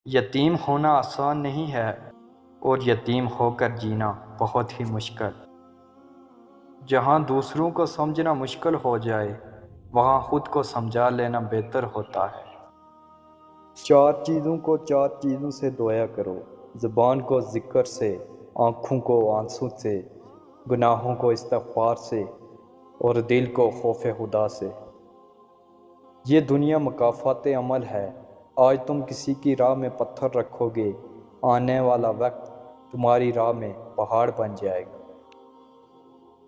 یتیم ہونا آسان نہیں ہے اور یتیم ہو کر جینا بہت ہی مشکل۔ جہاں دوسروں کو سمجھنا مشکل ہو جائے وہاں خود کو سمجھا لینا بہتر ہوتا ہے۔ 4 چیزوں کو 4 چیزوں سے دھویا کرو، زبان کو ذکر سے، آنکھوں کو آنسو سے، گناہوں کو استغفار سے اور دل کو خوف خدا سے۔ یہ دنیا مکافات عمل ہے۔ آج تم کسی کی راہ میں پتھر رکھو گے، آنے والا وقت تمہاری راہ میں پہاڑ بن جائے گا۔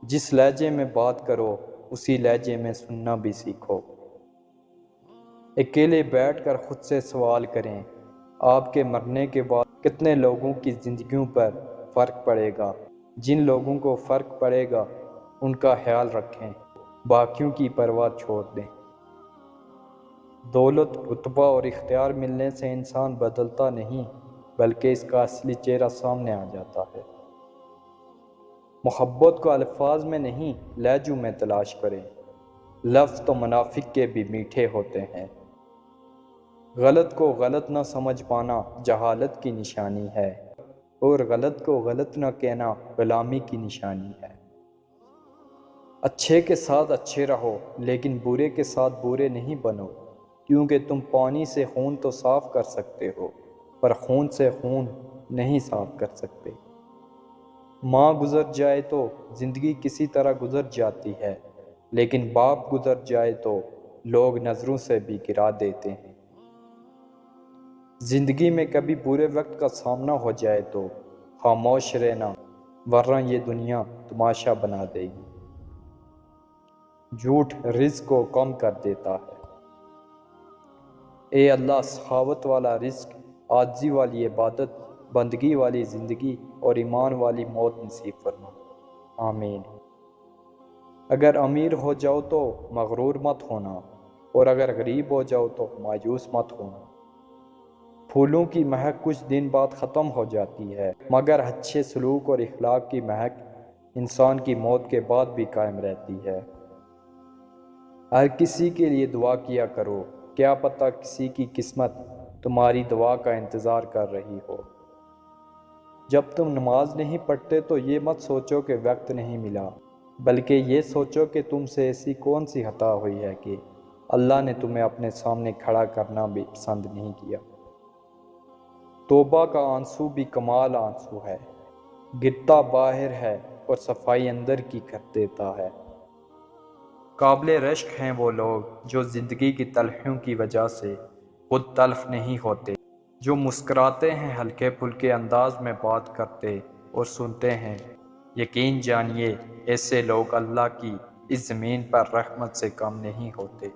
جس لہجے میں بات کرو اسی لہجے میں سننا بھی سیکھو۔ اکیلے بیٹھ کر خود سے سوال کریں، آپ کے مرنے کے بعد کتنے لوگوں کی زندگیوں پر فرق پڑے گا؟ جن لوگوں کو فرق پڑے گا ان کا خیال رکھیں، باقیوں کی پرواہ چھوڑ دیں۔ دولت، رتبہ اور اختیار ملنے سے انسان بدلتا نہیں بلکہ اس کا اصلی چہرہ سامنے آ جاتا ہے۔ محبت کو الفاظ میں نہیں لہجوں میں تلاش کریں، لفظ تو منافق کے بھی میٹھے ہوتے ہیں۔ غلط کو غلط نہ سمجھ پانا جہالت کی نشانی ہے اور غلط کو غلط نہ کہنا غلامی کی نشانی ہے۔ اچھے کے ساتھ اچھے رہو لیکن برے کے ساتھ برے نہیں بنو، کیونکہ تم پانی سے خون تو صاف کر سکتے ہو پر خون سے خون نہیں صاف کر سکتے۔ ماں گزر جائے تو زندگی کسی طرح گزر جاتی ہے، لیکن باپ گزر جائے تو لوگ نظروں سے بھی گرا دیتے ہیں۔ زندگی میں کبھی برے وقت کا سامنا ہو جائے تو خاموش رہنا، ورنہ یہ دنیا تماشا بنا دے گی۔ جھوٹ رزق کو کم کر دیتا ہے۔ اے اللہ، سخاوت والا رزق، عاجزی والی عبادت، بندگی والی زندگی اور ایمان والی موت نصیب فرما، آمین۔ اگر امیر ہو جاؤ تو مغرور مت ہونا اور اگر غریب ہو جاؤ تو مایوس مت ہونا۔ پھولوں کی مہک کچھ دن بعد ختم ہو جاتی ہے مگر اچھے سلوک اور اخلاق کی مہک انسان کی موت کے بعد بھی قائم رہتی ہے۔ ہر کسی کے لیے دعا کیا کرو، کیا پتہ کسی کی قسمت تمہاری دعا کا انتظار کر رہی ہو۔ جب تم نماز نہیں پڑھتے تو یہ مت سوچو کہ وقت نہیں ملا، بلکہ یہ سوچو کہ تم سے ایسی کون سی خطا ہوئی ہے کہ اللہ نے تمہیں اپنے سامنے کھڑا کرنا بھی پسند نہیں کیا۔ توبہ کا آنسو بھی کمال آنسو ہے، گرتا باہر ہے اور صفائی اندر کی کر دیتا ہے۔ قابل رشک ہیں وہ لوگ جو زندگی کی تلخیوں کی وجہ سے خود تلخ نہیں ہوتے، جو مسکراتے ہیں ہلکے پھلکے انداز میں بات کرتے اور سنتے ہیں۔ یقین جانیے ایسے لوگ اللہ کی اس زمین پر رحمت سے کم نہیں ہوتے۔